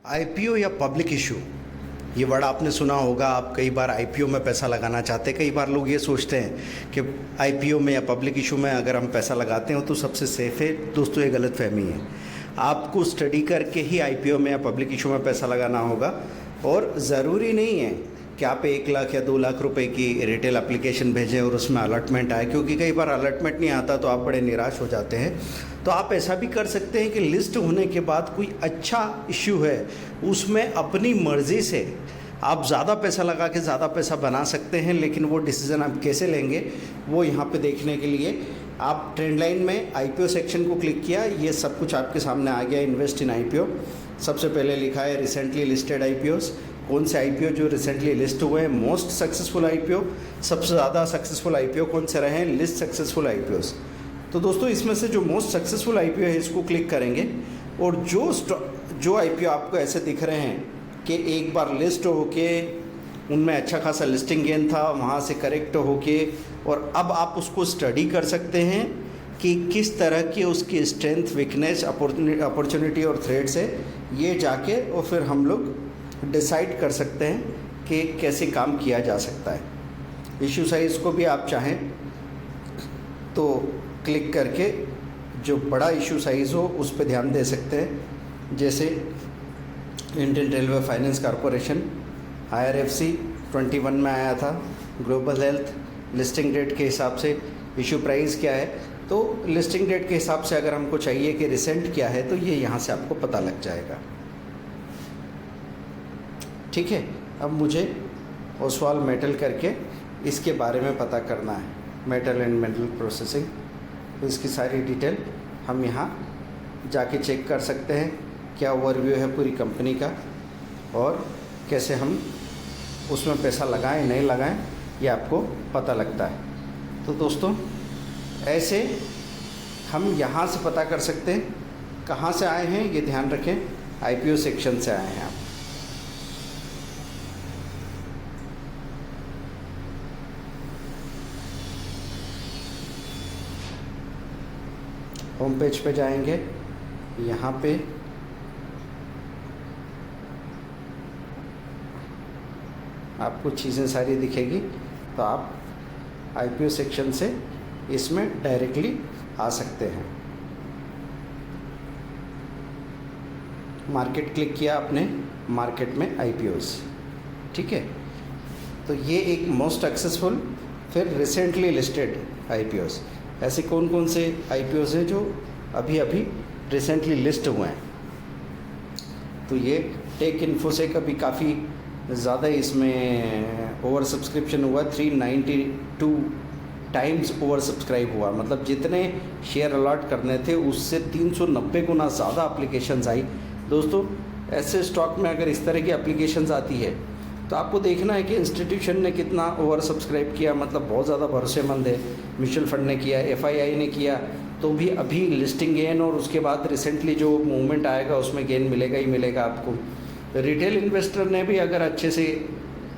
IPO या public issue, ये word आपने सुना होगा। आप कई बार आईपीओ में पैसा लगाना चाहते हैं। कई बार लोग ये सोचते हैं कि आईपीओ में या पब्लिक इशू में अगर हम पैसा लगाते हैं तो सबसे सेफ़ है। दोस्तों, ये गलतफहमी है। आपको स्टडी करके ही आईपीओ में या पब्लिक इशू में पैसा लगाना होगा, और ज़रूरी नहीं है कि आप 1 लाख या 2 लाख रुपए की रिटेल एप्लीकेशन भेजें और उसमें अलॉटमेंट आए, क्योंकि कई बार अलॉटमेंट नहीं आता तो आप बड़े निराश हो जाते हैं। तो आप ऐसा भी कर सकते हैं कि लिस्ट होने के बाद कोई अच्छा इश्यू है, उसमें अपनी मर्ज़ी से आप ज़्यादा पैसा लगा के ज़्यादा पैसा बना सकते हैं। लेकिन वो डिसीज़न आप कैसे लेंगे वो यहाँ पे देखने के लिए आप ट्रेंड लाइन में आईपीओ सेक्शन को क्लिक किया, ये सब कुछ आपके सामने आ गया। इन्वेस्ट इन आईपीओ, सबसे पहले लिखा है रिसेंटली लिस्टेड आईपीओस, कौन से आईपीओ जो रिसेंटली लिस्ट हुए हैं, मोस्ट सक्सेसफुल आईपीओ, सबसे ज़्यादा सक्सेसफुल आईपीओ कौन से रहे हैं, लिस्ट सक्सेसफुल आईपीओस। तो दोस्तों, इसमें से जो मोस्ट सक्सेसफुल आईपीओ है इसको क्लिक करेंगे, और जो आईपीओ आपको ऐसे दिख रहे हैं कि एक बार लिस्ट होके उनमें अच्छा खासा लिस्टिंग गेन था, वहाँ से करेक्ट होके, और अब आप उसको स्टडी कर सकते हैं कि किस तरह की उसकी स्ट्रेंथ, वीकनेस, अपॉर्चुनिटी और थ्रेड्स है। ये जाके और फिर हम लोग डिसाइड कर सकते हैं कि कैसे काम किया जा सकता है। इशू साइज़ को भी आप चाहें तो क्लिक करके जो बड़ा इशू साइज़ हो उस पर ध्यान दे सकते हैं। जैसे Indian railway finance corporation IRFC 21 में आया था। ग्लोबल हेल्थ लिस्टिंग डेट के हिसाब से इशू प्राइस क्या है, तो लिस्टिंग डेट के हिसाब से अगर हमको चाहिए कि रिसेंट क्या है तो ये यहाँ से आपको पता लग जाएगा। ठीक है, अब मुझे ओसवाल मेटल करके इसके बारे में पता करना है, मेटल एंड मेटल प्रोसेसिंग। तो इसकी सारी डिटेल हम यहाँ जाके चेक कर सकते हैं, क्या ओवरव्यू है पूरी कंपनी का और कैसे हम उसमें पैसा लगाएं नहीं लगाएं, ये आपको पता लगता है। तो दोस्तों, ऐसे हम यहाँ से पता कर सकते हैं। कहाँ से आए हैं ये ध्यान रखें, आईपीओ सेक्शन से आए हैं आप। होम पेज पे जाएंगे, यहाँ पे आपको चीज़ें सारी दिखेगी, तो आप आईपीओ सेक्शन से इसमें डायरेक्टली आ सकते हैं। मार्केट क्लिक किया आपने, मार्केट में आईपीओस, ठीक है। तो ये एक मोस्ट सक्सेसफुल, फिर रिसेंटली लिस्टेड आईपीओस। ऐसे कौन कौन से आईपीओस हैं जो अभी अभी रिसेंटली लिस्ट हुए हैं। तो ये टेक इन्फो से कभी काफ़ी ज़्यादा इसमें ओवर सब्सक्रिप्शन हुआ, 392 टाइम्स ओवर सब्सक्राइब हुआ। मतलब जितने शेयर अलॉट करने थे उससे 390 गुना ज़्यादा एप्लीकेशंस आई। दोस्तों, ऐसे स्टॉक में अगर इस तरह की एप्लीकेशंस आती है तो आपको देखना है कि इंस्टीट्यूशन ने कितना ओवर सब्सक्राइब किया, मतलब बहुत ज़्यादा भरोसेमंद है। म्यूचुअल फंड ने किया, FII ने किया, तो भी अभी लिस्टिंग गेन और उसके बाद रिसेंटली जो मूवमेंट आएगा उसमें गेन मिलेगा ही मिलेगा आपको। रिटेल इन्वेस्टर ने भी अगर अच्छे से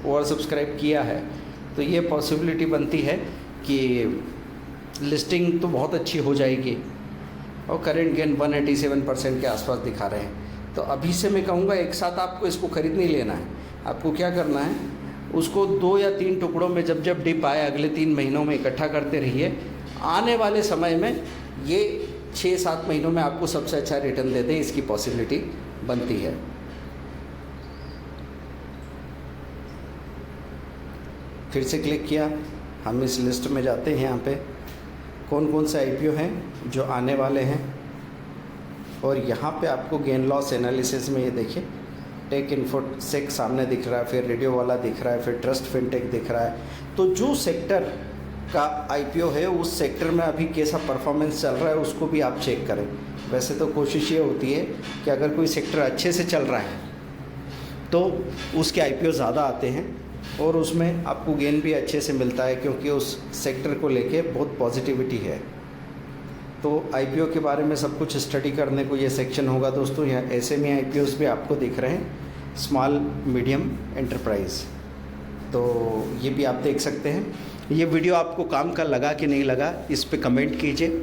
ओवर सब्सक्राइब किया है तो ये पॉसिबिलिटी बनती है कि लिस्टिंग तो बहुत अच्छी हो जाएगी। और करेंट गेन 187% के आसपास दिखा रहे हैं। तो अभी से मैं कहूँगा एक साथ आपको इसको खरीद नहीं लेना है। आपको क्या करना है, उसको 2 या 3 टुकड़ों में जब जब डिप आए अगले 3 महीनों में इकट्ठा करते रहिए। आने वाले समय में ये 6-7 महीनों में आपको सबसे अच्छा रिटर्न देते हैं, इसकी पॉसिबिलिटी बनती है। फिर से क्लिक किया, हम इस लिस्ट में जाते हैं। यहाँ पे कौन कौन से आईपीओ हैं जो आने वाले हैं, और यहाँ पे आपको गेन लॉस एनालिसिस में ये देखिए टेक इन्फोसेक सामने दिख रहा है, फिर रेडियो वाला दिख रहा है, फिर ट्रस्ट फिनटेक दिख रहा है। तो जो सेक्टर का आईपीओ है उस सेक्टर में अभी कैसा परफॉर्मेंस चल रहा है उसको भी आप चेक करें। वैसे तो कोशिश ये होती है कि अगर कोई सेक्टर अच्छे से चल रहा है तो उसके आईपीओ ज़्यादा आते हैं और उसमें आपको गेन भी अच्छे से मिलता है, क्योंकि उस सेक्टर को लेके बहुत पॉजिटिविटी है। तो आईपीओ के बारे में सब कुछ स्टडी करने को ये सेक्शन होगा दोस्तों। यहाँ SME आईपीओस भी आपको दिख रहे हैं, स्मॉल मीडियम एंटरप्राइज, तो ये भी आप देख सकते हैं। ये वीडियो आपको काम का लगा कि नहीं लगा, इस पे कमेंट कीजिए,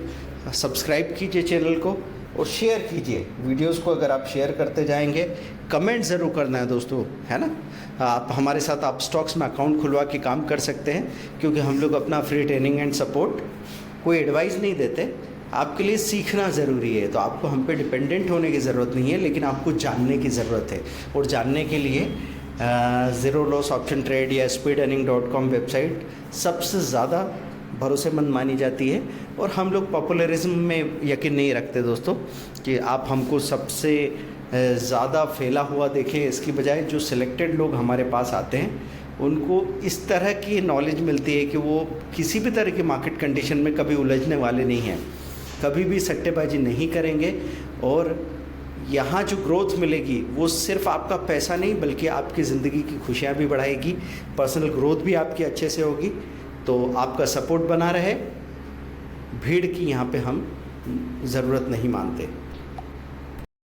सब्सक्राइब कीजिए चैनल को और शेयर कीजिए वीडियोस को। अगर आप शेयर करते जाएंगे कमेंट ज़रूर करना है दोस्तों, है ना। आप हमारे साथ आप स्टॉक्स में अकाउंट खुलवा के काम कर सकते हैं, क्योंकि हम लोग अपना फ्री ट्रेनिंग एंड सपोर्ट, कोई एडवाइस नहीं देते। आपके लिए सीखना ज़रूरी है, तो आपको हम पे डिपेंडेंट होने की ज़रूरत नहीं है, लेकिन आपको जानने की ज़रूरत है। और जानने के लिए ज़ीरो लॉस ऑप्शन ट्रेड या speedearning.com वेबसाइट सबसे ज़्यादा भरोसेमंद मानी जाती है। और हम लोग पॉपुलरिज्म में यकीन नहीं रखते दोस्तों, कि आप हमको सबसे ज़्यादा फैला हुआ देखें। इसकी बजाय जो सिलेक्टेड लोग हमारे पास आते हैं, उनको इस तरह की नॉलेज मिलती है कि वो किसी भी तरह की मार्केट कंडीशन में कभी उलझने वाले नहीं हैं, कभी भी सट्टेबाजी नहीं करेंगे। और यहाँ जो ग्रोथ मिलेगी वो सिर्फ आपका पैसा नहीं, बल्कि आपकी ज़िंदगी की खुशियाँ भी बढ़ाएगी, पर्सनल ग्रोथ भी आपकी अच्छे से होगी। तो आपका सपोर्ट बना रहे। भीड़ की यहाँ पे हम ज़रूरत नहीं मानते।